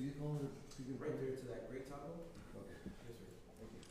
speakerphone or speaker? Right there to that gray toggle. Okay. Yes, sir. Thank you.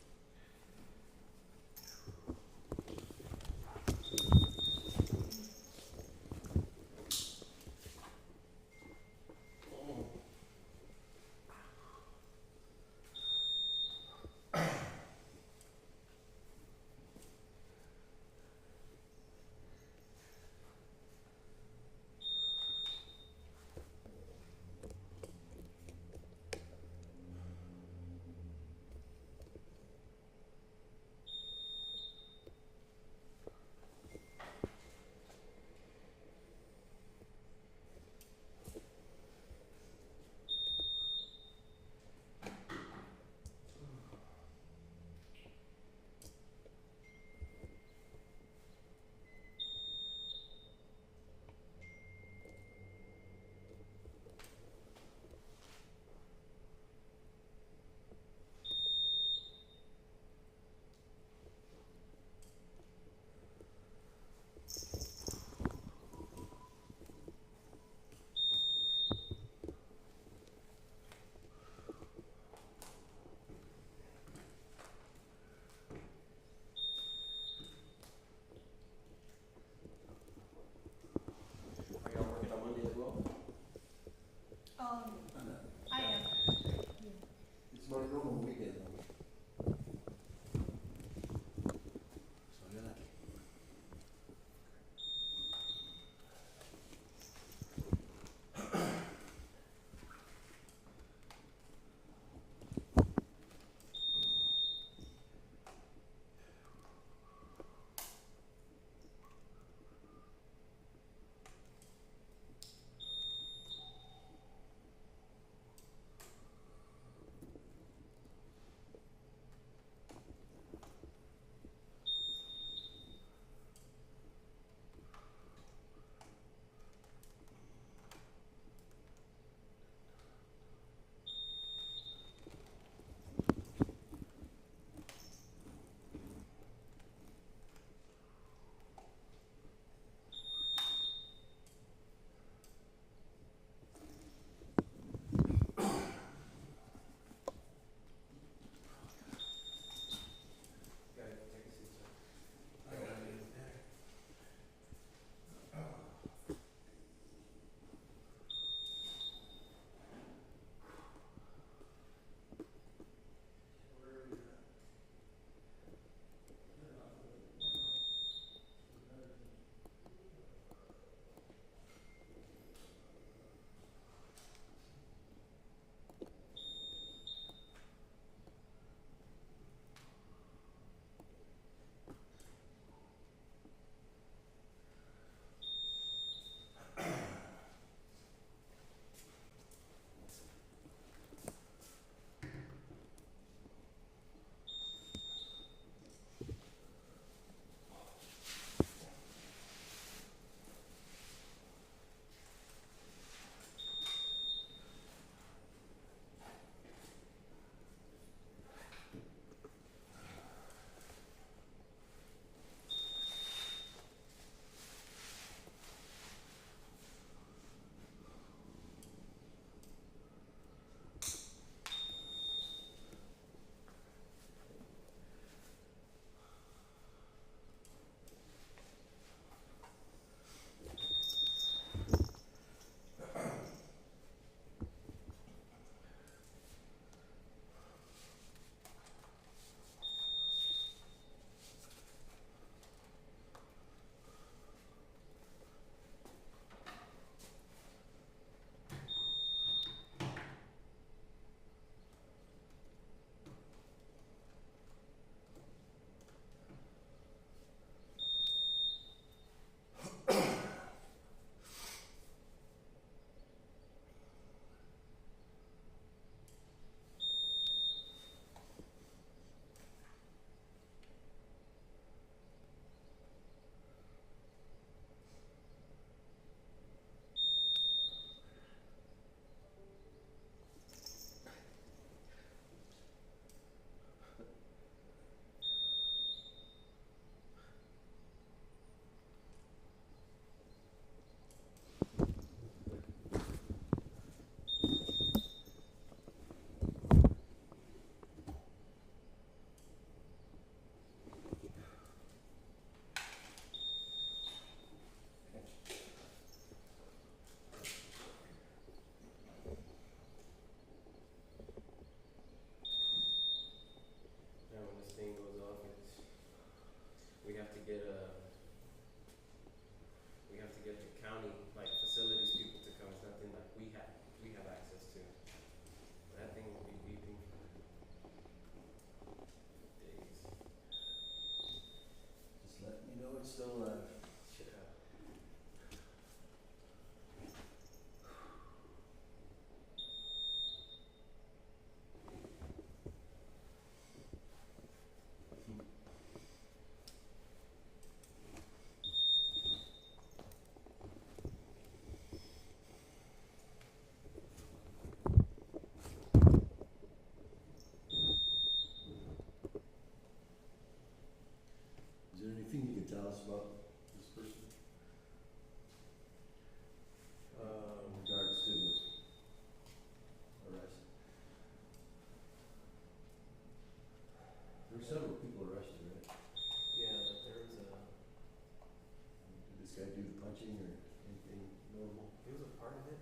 this guy do the punching or anything notable? He was a part of it.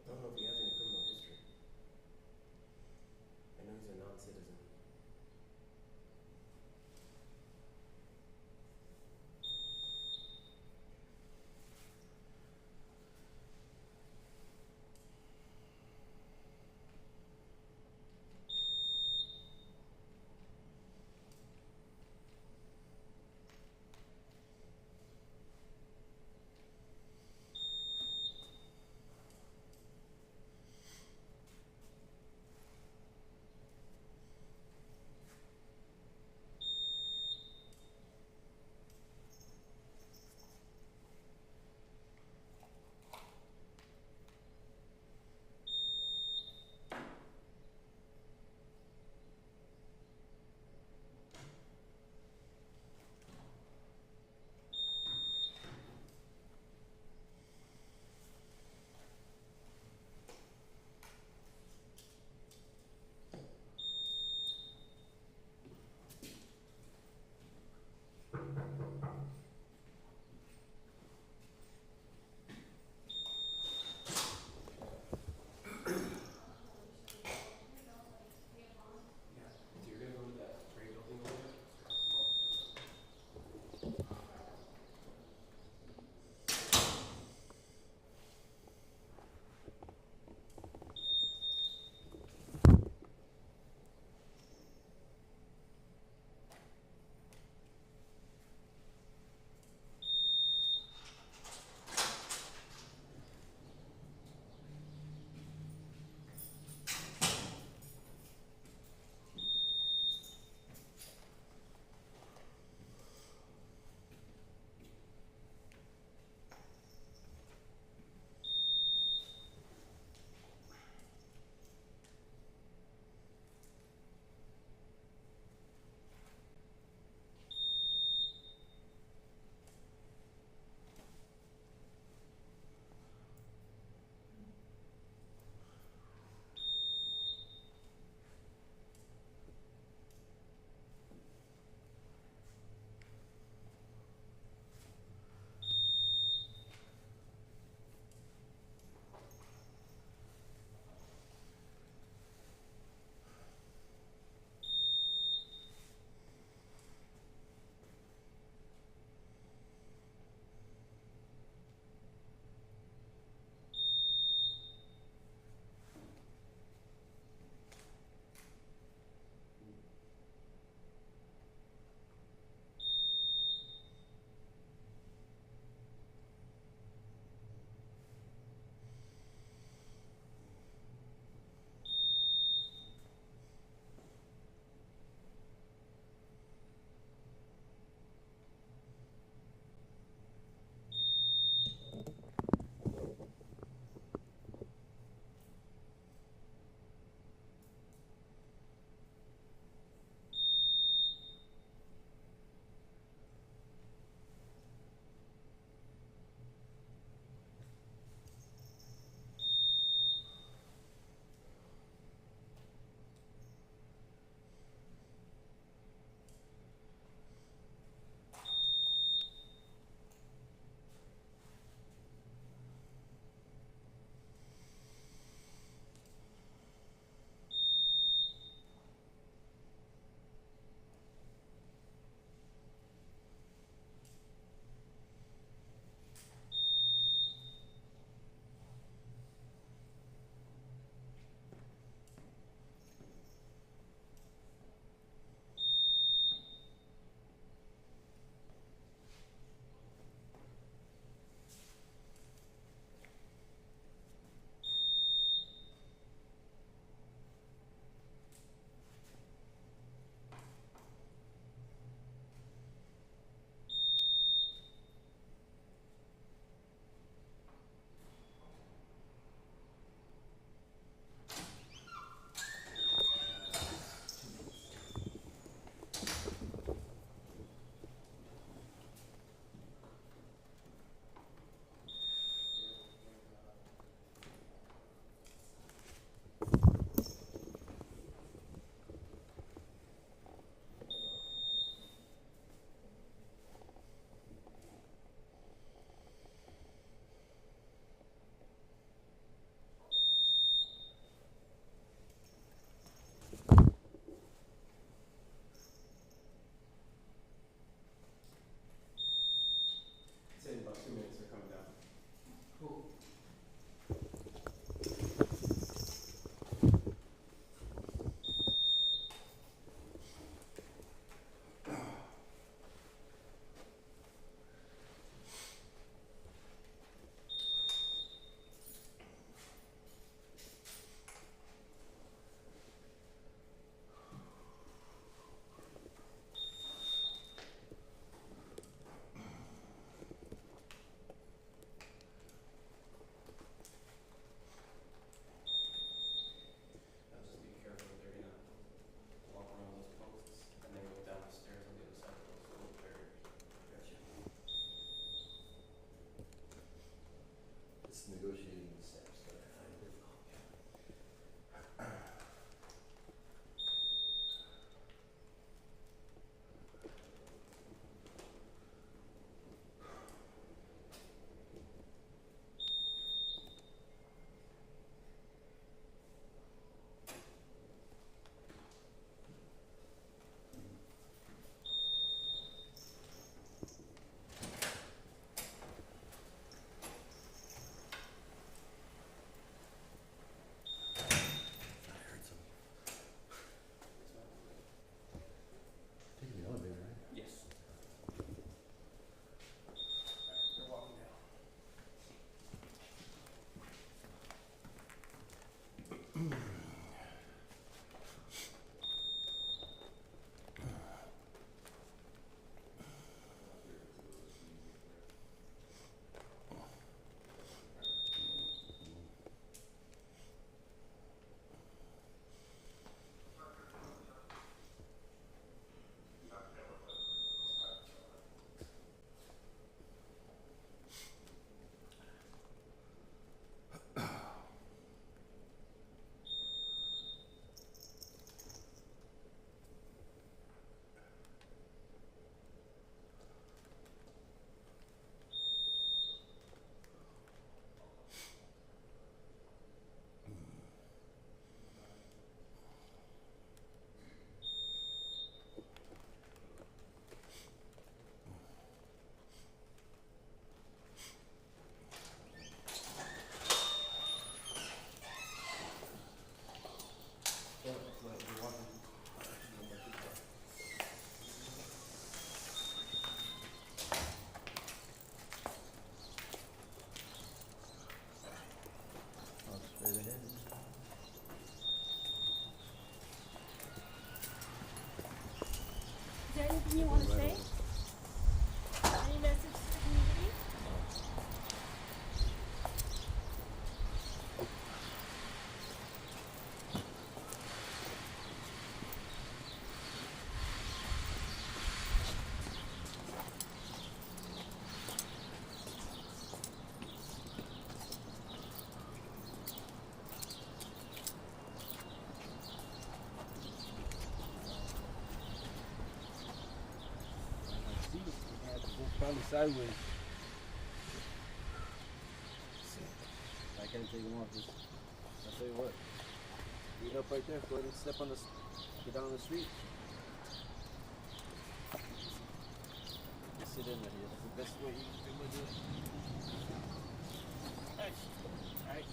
Don't know if he has any criminal history. I know he's a non-citizen. Probably sideways. I can't take them off. Just, I'll tell you what. Get up right there. Go ahead and step on the, get down on the street. Just sit in there. That's the best way you can do it. All right.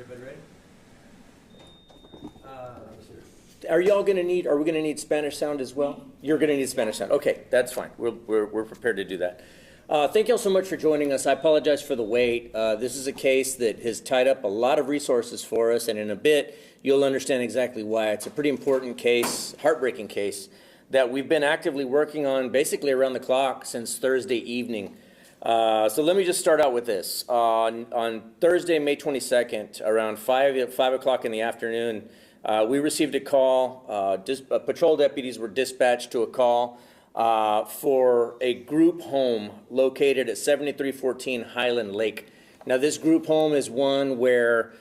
Everybody ready? Are y'all going to need, are we going to need Spanish sound as well? You're going to need Spanish sound. Okay, that's fine. We're prepared to do that. Thank y'all so much for joining us. I apologize for the wait. This is a case that has tied up a lot of resources for us, and in a bit, you'll understand exactly why. It's a pretty important case, heartbreaking case, that we've been actively working on basically around the clock since Thursday evening. So let me just start out with this. On Thursday, May 22nd, around 5 o'clock in the afternoon, we received a call. Patrol deputies were dispatched to a call for a group home located at 7314 Highland Lake. Now, this group home is one where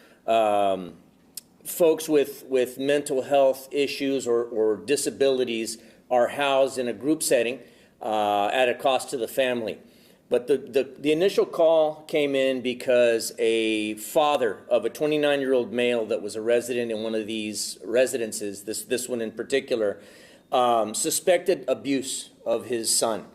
folks with mental health issues or disabilities are housed in a group setting at a cost to the family. But the initial call came in because a father of a 29-year-old male that was a resident in one of these residences, this one in particular, suspected abuse of his son.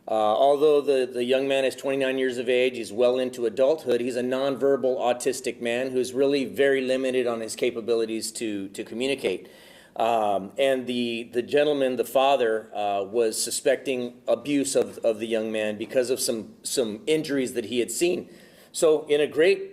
Although the young man is 29 years of age, he's well into adulthood, he's a nonverbal autistic man who's really very limited on his capabilities to communicate. And the gentleman, the father, was suspecting abuse of the young man because of some injuries that he had seen. So in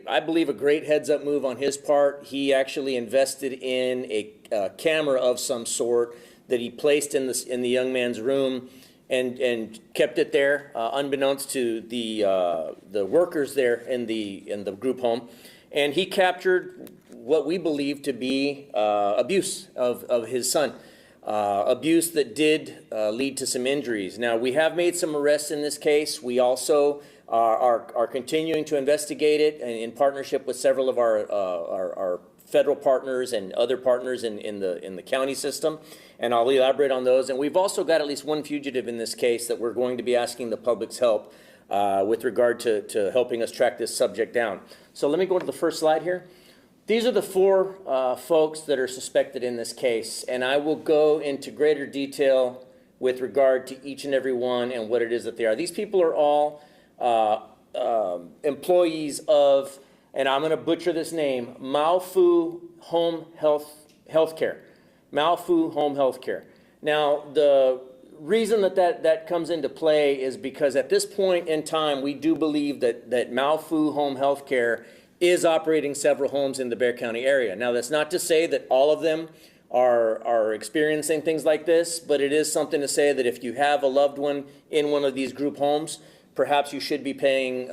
I believe a great heads-up move on his part, he actually invested in a camera of some sort that he placed in the young man's room and kept it there, unbeknownst to the workers there in the group home. And he captured what we believe to be abuse of his son, abuse that did lead to some injuries. Now, we have made some arrests in this case. We also are continuing to investigate it in partnership with several of our federal partners and other partners in the county system, and I'll elaborate on those. And we've also got at least one fugitive in this case that we're going to be asking the public's help with regard to helping us track this subject down. So let me go to the first slide here. These are the four folks that are suspected in this case, and I will go into greater detail with regard to each and every one and what it is that they are. These people are all employees of, and I'm going to butcher this name, Malfu Home Healthcare. Malfu Home Healthcare. Now, reason that comes into play is because at this point in time, we do believe that Malfu Home Healthcare is operating several homes in the Bexar County area. Now, that's not to say that all of them are experiencing things like this, but it is something to say that if you have a loved one in one of these group homes, perhaps you should be paying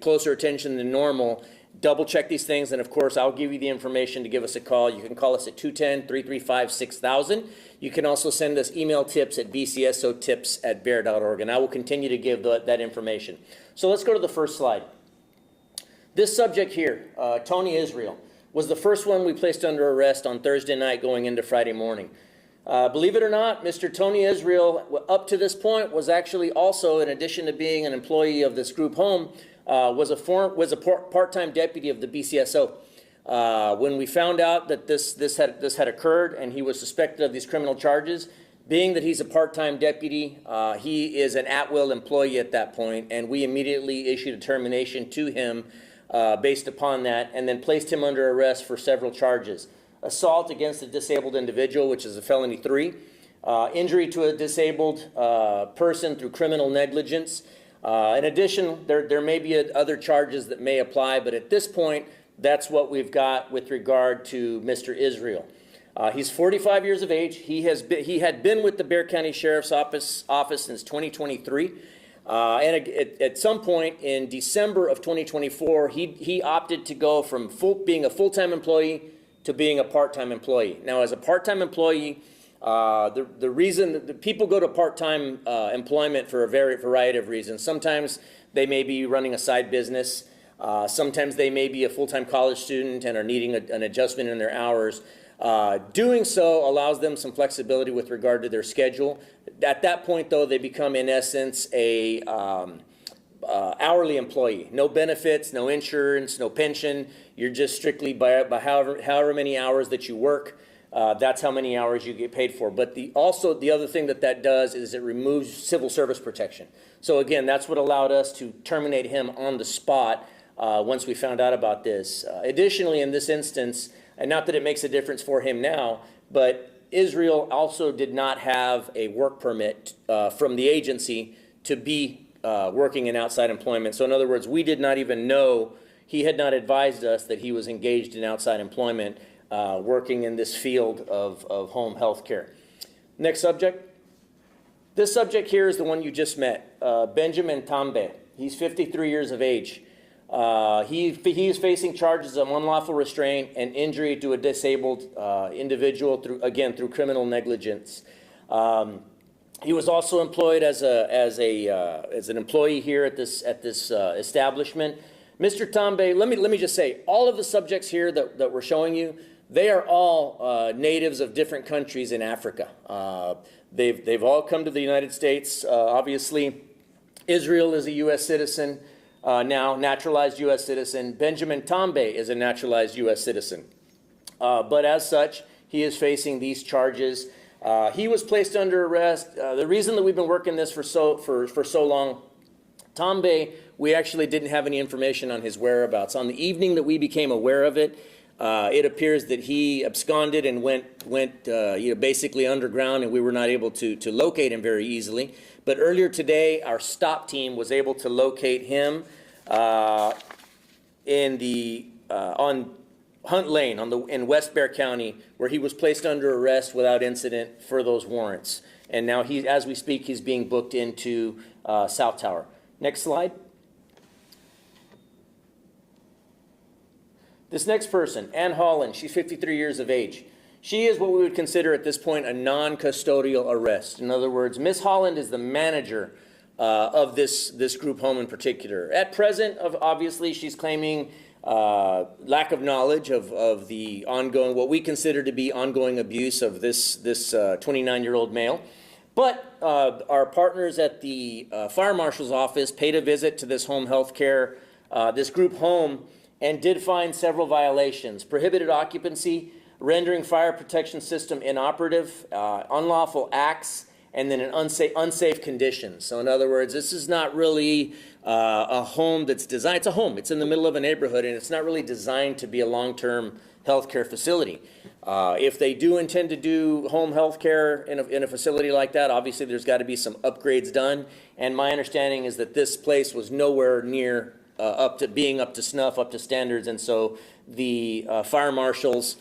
closer attention than normal. Double check these things, and of course, I'll give you the information to give us a call. You can call us at 210-335-6000. You can also send us email tips at bcsotips@bear.org, and I will continue to give that information. So let's go to the first slide. This subject here, Tony Israel, was the first one we placed under arrest on Thursday night going into Friday morning. Believe it or not, Mr. Tony Israel, up to this point, was actually also, in addition to being an employee of this group home, was a part-time deputy of the BCSO. When we found out that this had occurred and he was suspected of these criminal charges, being that he's a part-time deputy, he is an at-will employee at that point, and we immediately issued a termination to him based upon that, and then placed him under arrest for several charges. Assault against a disabled individual, which is a felony 3, injury to a disabled person through criminal negligence. In addition, there may be other charges that may apply, but at this point, that's what we've got with regard to Mr. Israel. He's 45 years of age. He had been with the Bexar County Sheriff's Office since 2023. And at some point in December of 2024, he opted to go from being a full-time employee to being a part-time employee. Now, as a part-time employee, the reason that people go to part-time employment for a variety of reasons. Sometimes they may be running a side business. Sometimes they may be a full-time college student and are needing an adjustment in their hours. Doing so allows them some flexibility with regard to their schedule. At that point, though, they become, in essence, a hourly employee. No benefits, no insurance, no pension. You're just strictly by however many hours that you work. That's how many hours you get paid for. But also the other thing that does is it removes civil service protection. So again, that's what allowed us to terminate him on the spot once we found out about this. Additionally, in this instance, and not that it makes a difference for him now, but Israel also did not have a work permit from the agency to be working in outside employment. So in other words, we did not even know, he had not advised us that he was engaged in outside employment working in this field of home health care. Next subject. This subject here is the one you just met, Benjamin Tambe. He's 53 years of age. He is facing charges of unlawful restraint and injury to a disabled individual through criminal negligence. He was also employed as an employee here at this establishment. Mr. Tambe, let me just say, all of the subjects here that we're showing you, they are all natives of different countries in Africa. They've all come to the United States. Obviously, Israel is a U.S. citizen. Now, naturalized U.S. citizen. Benjamin Tambe is a naturalized U.S. citizen. But as such, he is facing these charges. He was placed under arrest. The reason that we've been working this for so long, Tambe, we actually didn't have any information on his whereabouts. On the evening that we became aware of it, it appears that he absconded and went basically underground, and we were not able to locate him very easily. But earlier today, our stop team was able to locate him on Hunt Lane in West Bexar County, where he was placed under arrest without incident for those warrants. And now, as we speak, he's being booked into South Tower. Next slide. This next person, Ann Holland, she's 53 years of age. She is what we would consider at this point a non-custodial arrest. In other words, Ms. Holland is the manager of this group home in particular. At present, obviously, she's claiming lack of knowledge of the ongoing, what we consider to be ongoing abuse of this 29-year-old male. But our partners at the fire marshal's office paid a visit to this home health care, this group home, and did find several violations: prohibited occupancy, rendering fire protection system inoperative, unlawful acts, and then an unsafe conditions. So in other words, this is not really a home that's designed, it's a home, it's in the middle of a neighborhood, and it's not really designed to be a long-term healthcare facility. If they do intend to do home health care in a facility like that, obviously there's got to be some upgrades done. And my understanding is that this place was nowhere near up to snuff, up to standards. And so the fire marshals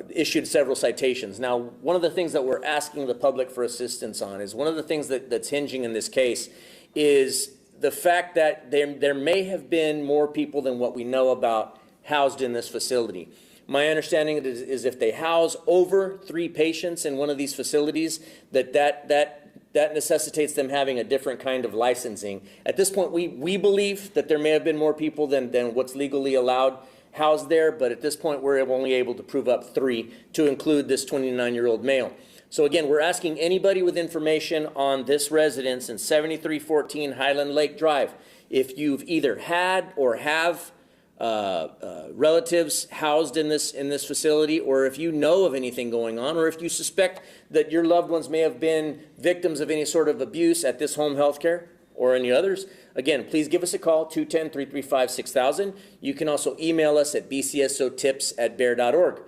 issued several citations. Now, one of the things that we're asking the public for assistance on is one of the things that's hinging in this case is the fact that there may have been more people than what we know about housed in this facility. My understanding is if they house over 3 patients in one of these facilities, that necessitates them having a different kind of licensing. At this point, we believe that there may have been more people than what's legally allowed housed there, but at this point, we're only able to prove up 3 to include this 29-year-old male. So again, we're asking anybody with information on this residence in 7314 Highland Lake Drive, if you've either had or have relatives housed in this facility, or if you know of anything going on, or if you suspect that your loved ones may have been victims of any sort of abuse at this home health care or any others, again, please give us a call, 210-335-6000. You can also email us at bcsotips@bear.org.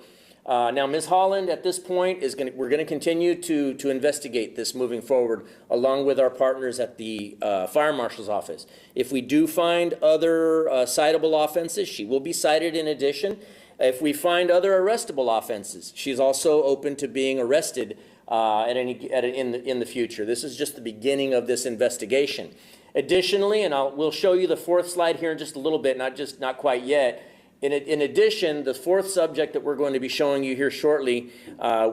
Now, Ms. Holland, at this point, we're going to continue to investigate this moving forward, along with our partners at the Fire Marshal's Office. If we do find other citable offenses, she will be cited in addition. If we find other arrestable offenses, she's also open to being arrested in the future. This is just the beginning of this investigation. Additionally, and we'll show you the 4th slide here in just a little bit, not quite yet. In addition, the 4th subject that we're going to be showing you here shortly,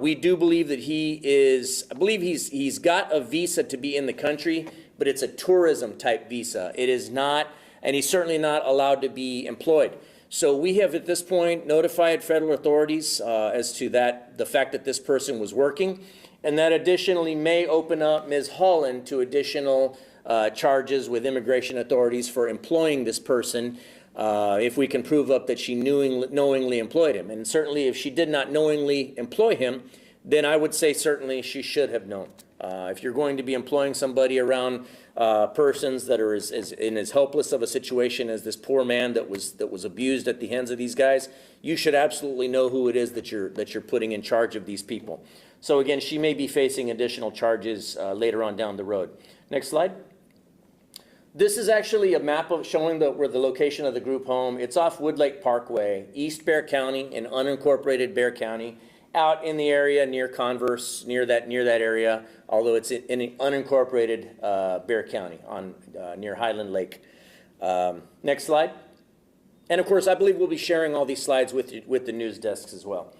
we do believe that he's got a visa to be in the country, but it's a tourism type visa. It is not, and he's certainly not allowed to be employed. So we have at this point notified federal authorities as to the fact that this person was working, and that additionally may open up Ms. Holland to additional charges with immigration authorities for employing this person. If we can prove up that she knowingly employed him. And certainly if she did not knowingly employ him, then I would say certainly she should have known. If you're going to be employing somebody around persons that are in as helpless of a situation as this poor man that was abused at the hands of these guys, you should absolutely know who it is that you're putting in charge of these people. So again, she may be facing additional charges later on down the road. Next slide. This is actually a map showing where the location of the group home. It's off Woodlake Parkway, East Bexar County, in unincorporated Bexar County, out in the area near Converse, near that area, although it's in unincorporated Bexar County near Highland Lake. Next slide. And of course, I believe we'll be sharing all these slides with the news desks as well.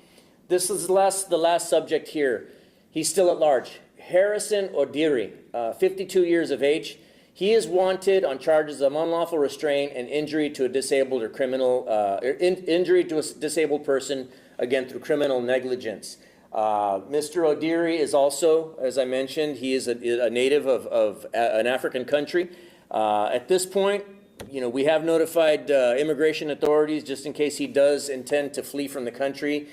This is the last subject here. He's still at large. Harrison Odiri, 52 years of age. He is wanted on charges of unlawful restraint and injury to a disabled or criminal injury to a disabled person, again through criminal negligence. Mr. Odiri is also, as I mentioned, he is a native of an African country. At this point, we have notified immigration authorities just in case he does intend to flee from the country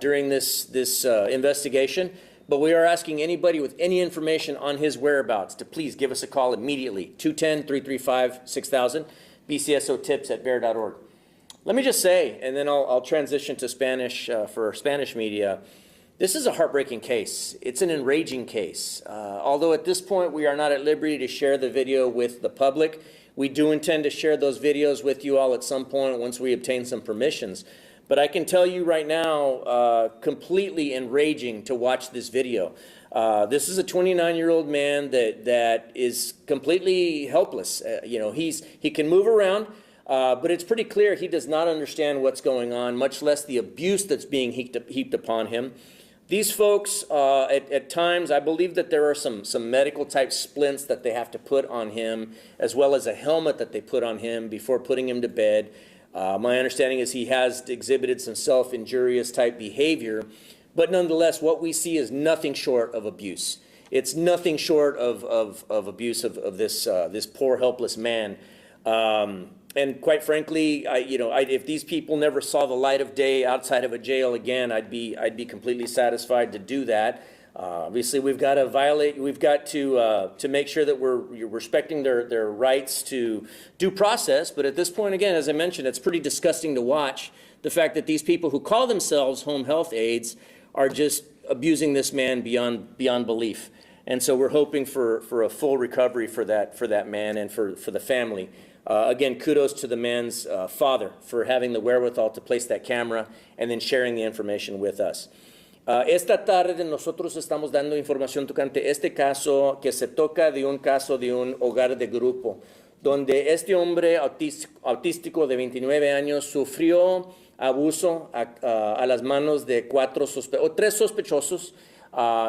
during this investigation. But we are asking anybody with any information on his whereabouts to please give us a call immediately, 210-335-6000, bcsotips@bear.org. Let me just say, and then I'll transition to Spanish for Spanish media, this is a heartbreaking case. It's an enraging case. Although at this point we are not at liberty to share the video with the public, we do intend to share those videos with you all at some point once we obtain some permissions. But I can tell you right now, completely enraging to watch this video. This is a 29-year-old man that is completely helpless. He can move around, but it's pretty clear he does not understand what's going on, much less the abuse that's being heaped upon him. These folks, at times, I believe that there are some medical type splints that they have to put on him, as well as a helmet that they put on him before putting him to bed. My understanding is he has exhibited some self-injurious type behavior, but nonetheless, what we see is nothing short of abuse. It's nothing short of abuse of this poor, helpless man. And quite frankly, if these people never saw the light of day outside of a jail again, I'd be completely satisfied to do that. Obviously, we've got to make sure that we're respecting their rights to due process. But at this point, again, as I mentioned, it's pretty disgusting to watch the fact that these people who call themselves home health aides are just abusing this man beyond belief. And so we're hoping for a full recovery for that man and for the family. Again, kudos to the man's father for having the wherewithal to place that camera and then sharing the information with us. Esta tarde nosotros estamos dando información tocante este caso que se toca de un caso de un hogar de grupo, donde este hombre autístico de 29 años sufrió abuso a las manos de tres sospechosos.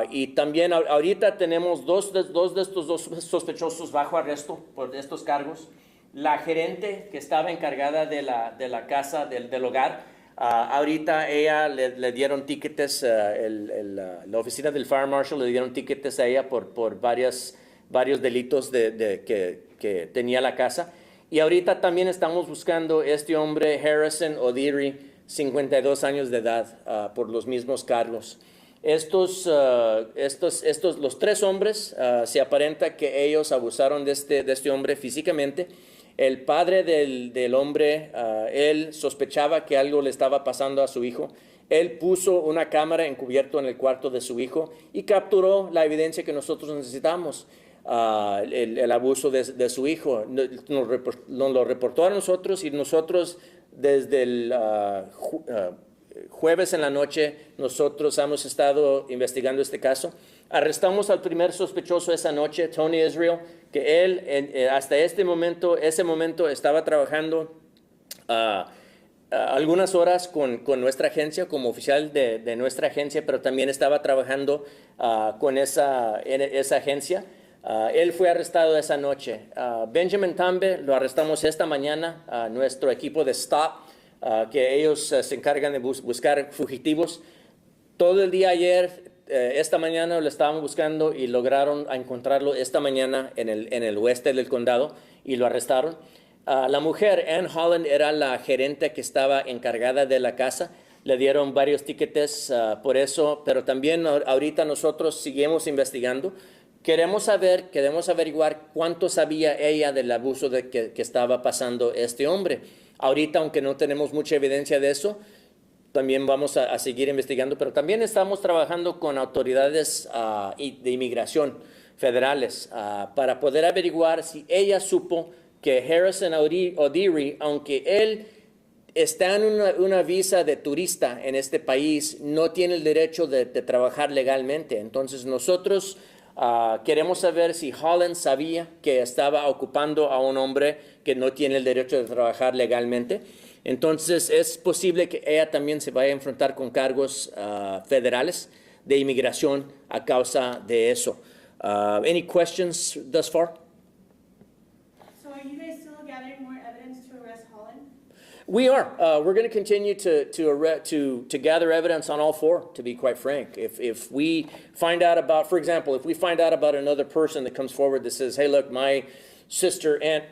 Y también ahorita tenemos dos de estos dos sospechosos bajo arresto por estos cargos. La gerente que estaba encargada de la casa, del hogar, ahorita ella le dieron tickets, la oficina del Fire Marshal le dieron tickets a ella por varios delitos que tenía la casa. Y ahorita también estamos buscando este hombre, Harrison O'Deary, 52 años de edad, por los mismos cargos. Los tres hombres, se aparenta que ellos abusaron de este hombre físicamente. El padre del hombre, él sospechaba que algo le estaba pasando a su hijo. Él puso una cámara encubierto en el cuarto de su hijo y capturó la evidencia que nosotros necesitamos, el abuso de su hijo. Nos lo reportó a nosotros y nosotros desde el jueves en la noche nosotros hemos estado investigando este caso. Arrestamos al primer sospechoso esa noche, Tony Israel, que él hasta ese momento estaba trabajando algunas horas con nuestra agencia, como oficial de nuestra agencia, pero también estaba trabajando con esa agencia. Él fue arrestado esa noche. Benjamin Tambe lo arrestamos esta mañana, nuestro equipo de STOP, que ellos se encargan de buscar fugitivos. Todo el día ayer, esta mañana lo estaban buscando y lograron encontrarlo esta mañana en el oeste del condado y lo arrestaron. La mujer, Ann Holland, era la gerente que estaba encargada de la casa. Le dieron varios tickets por eso, pero también ahorita nosotros seguimos investigando. Queremos averiguar cuánto sabía ella del abuso que estaba pasando este hombre. Ahorita, aunque no tenemos mucha evidencia de eso, también vamos a seguir investigando, pero también estamos trabajando con autoridades de inmigración federales para poder averiguar si ella supo que Harrison O'Deary, aunque él está en una visa de turista en este país, no tiene el derecho de trabajar legalmente. Entonces nosotros queremos saber si Holland sabía que estaba ocupando a un hombre que no tiene el derecho de trabajar legalmente. Entonces es posible que ella también se vaya a enfrentar con cargos federales de inmigración a causa de eso. Any questions thus far? So are you guys still gathering more evidence to arrest Holland? We are. We're going to continue to gather evidence on all four, to be quite frank. If we find out about, for example, if we find out about another person that comes forward that says, hey, look, my sister, aunt,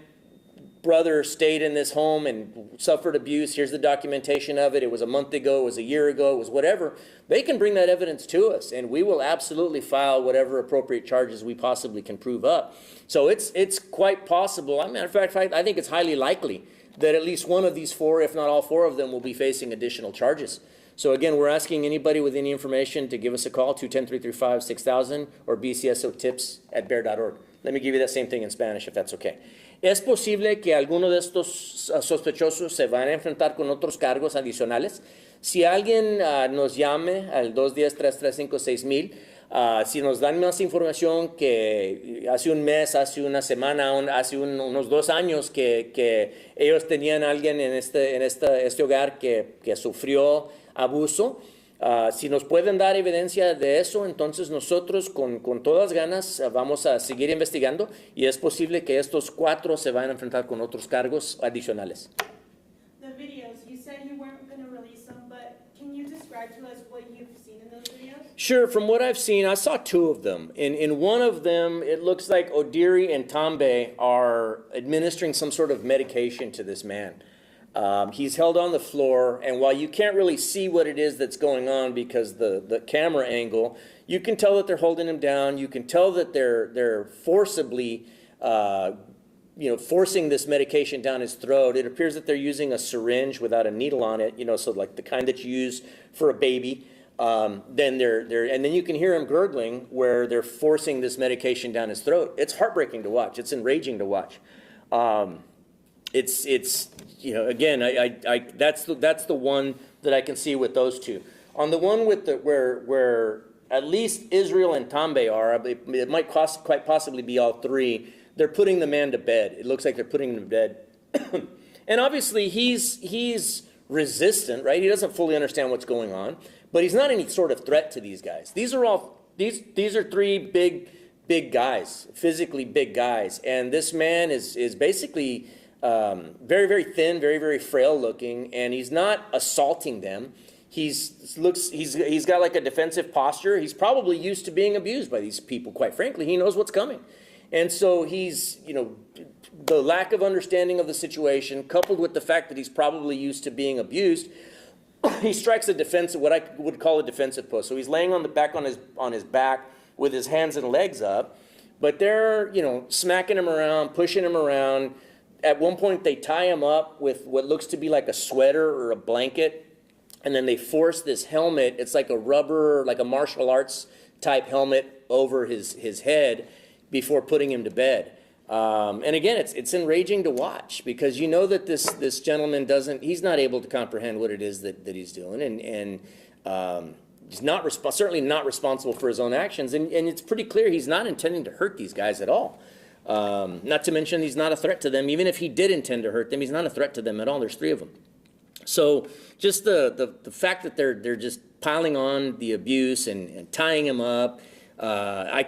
brother stayed in this home and suffered abuse, here's the documentation of it, it was a month ago, it was a year ago, it was whatever, they can bring that evidence to us, and we will absolutely file whatever appropriate charges we possibly can prove up. So it's quite possible. As a matter of fact, I think it's highly likely that at least one of these four, if not all four of them, will be facing additional charges. So again, we're asking anybody with any information to give us a call, 210-335-6000, or bcsotips@bear.org. Let me give you that same thing in Spanish, if that's okay. Es posible que alguno de estos sospechosos se van a enfrentar con otros cargos adicionales. Si alguien nos llame al 210-335-6000, si nos dan más información que hace un mes, hace una semana, hace unos 2 años que ellos tenían a alguien en este hogar que sufrió abuso, si nos pueden dar evidencia de eso, entonces nosotros con todas ganas vamos a seguir investigando y es posible que estos 4 se vayan a enfrentar con otros cargos adicionales. The videos, you said you weren't going to release them, but can you describe to us what you've seen in those videos? Sure, from what I've seen, I saw 2 of them. In one of them, it looks like O'Deary and Tambe are administering some sort of medication to this man. He's held on the floor, and while you can't really see what it is that's going on because the camera angle, You can tell that they're holding him down. You can tell that they're forcibly, forcing this medication down his throat. It appears that they're using a syringe without a needle on it, so like the kind that you use for a baby. And then you can hear him gurgling where they're forcing this medication down his throat. It's heartbreaking to watch. It's enraging to watch. Again, that's the one that I can see with those two. On the one with where at least Israel and Tambe are, it might quite possibly be all three. They're putting the man to bed. It looks like they're putting him to bed. And obviously he's resistant, right? He doesn't fully understand what's going on, but he's not any sort of threat to these guys. These are three big guys, physically big guys. And this man is basically very, very thin, very, very frail looking, and he's not assaulting them. He's got like a defensive posture. He's probably used to being abused by these people, quite frankly. He knows what's coming. And so he's, the lack of understanding of the situation, coupled with the fact that he's probably used to being abused, he strikes what I would call a defensive pose. So he's laying on his back with his hands and legs up, but they're, smacking him around, pushing him around. At one point, they tie him up with what looks to be like a sweater or a blanket, and then they force this helmet. It's like a rubber, like a martial arts type helmet over his head before putting him to bed. And again, it's enraging to watch because you know that this gentleman he's not able to comprehend what it is that he's doing, and he's certainly not responsible for his own actions, and it's pretty clear he's not intending to hurt these guys at all. Not to mention he's not a threat to them. Even if he did intend to hurt them, he's not a threat to them at all. There's three of them. So just the fact that they're just piling on the abuse and tying him up. I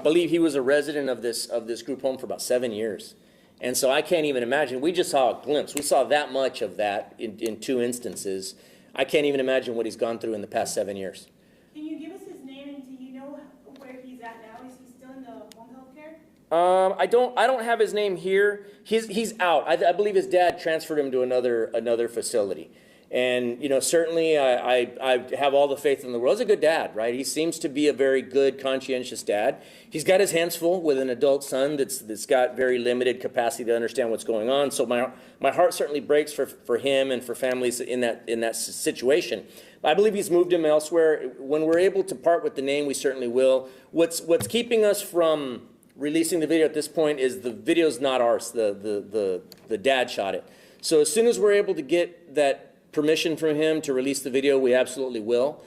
believe he was a resident of this group home for about 7 years. And so I can't even imagine. We just saw a glimpse. We saw that much of that in two instances. I can't even imagine what he's gone through in the past 7 years. Can you give us his name, and do you know where he's at now? Is he still in the home health care? I don't have his name here. He's out. I believe his dad transferred him to another facility. And, certainly I have all the faith in the world. He's a good dad, right? He seems to be a very good, conscientious dad. He's got his hands full with an adult son that's got very limited capacity to understand what's going on. So my heart certainly breaks for him and for families in that situation. I believe he's moved him elsewhere. When we're able to part with the name, we certainly will. What's keeping us from releasing the video at this point is the video's not ours. The dad shot it. So as soon as we're able to get that permission from him to release the video, we absolutely will.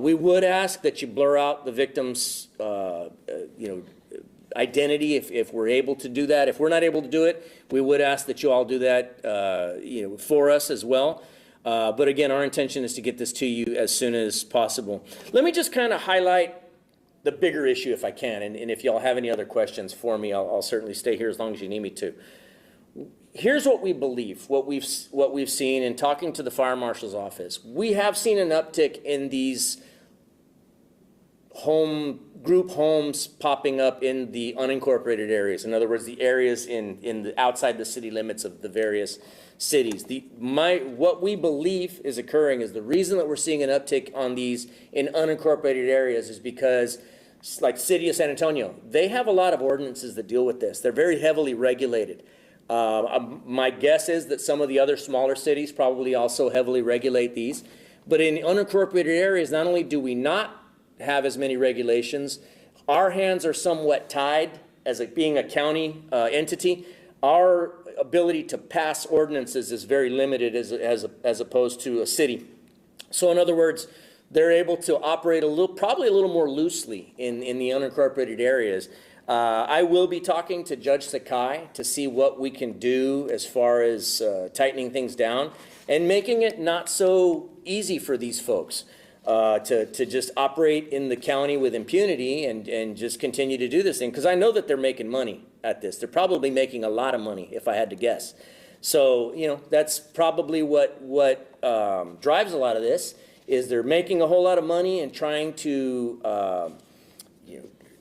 We would ask that you blur out the victim's identity if we're able to do that. If we're not able to do it, we would ask that you all do that for us as well. But again, our intention is to get this to you as soon as possible. Let me just kind of highlight the bigger issue if I can, and if y'all have any other questions for me, I'll certainly stay here as long as you need me to. Here's what we believe, what we've seen in talking to the fire marshal's office. We have seen an uptick in these group homes popping up in the unincorporated areas. In other words, the areas outside the city limits of the various cities. What we believe is occurring is the reason that we're seeing an uptick on these in unincorporated areas is because, like city of San Antonio, they have a lot of ordinances that deal with this. They're very heavily regulated. My guess is that some of the other smaller cities probably also heavily regulate these. But in unincorporated areas, not only do we not have as many regulations, our hands are somewhat tied as being a county entity. Our ability to pass ordinances is very limited as opposed to a city. So in other words, they're able to operate probably a little more loosely in the unincorporated areas. I will be talking to Judge Sakai to see what we can do as far as tightening things down and making it not so easy for these folks to just operate in the county with impunity and just continue to do this thing. Because I know that they're making money at this. They're probably making a lot of money, if I had to guess. So, that's probably what drives a lot of this, is they're making a whole lot of money and trying to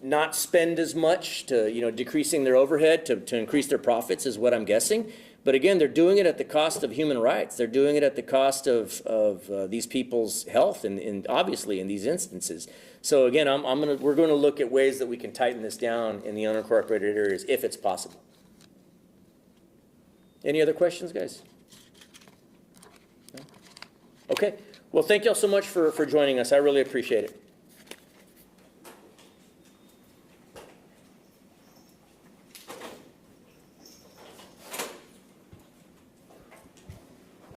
not spend as much to, decreasing their overhead to increase their profits is what I'm guessing. But again, they're doing it at the cost of human rights. They're doing it at the cost of these people's health, and obviously in these instances. So again, we're going to look at ways that we can tighten this down in the unincorporated areas if it's possible. Any other questions, guys? No? Okay. Well, thank you all so much for joining us. I really appreciate it.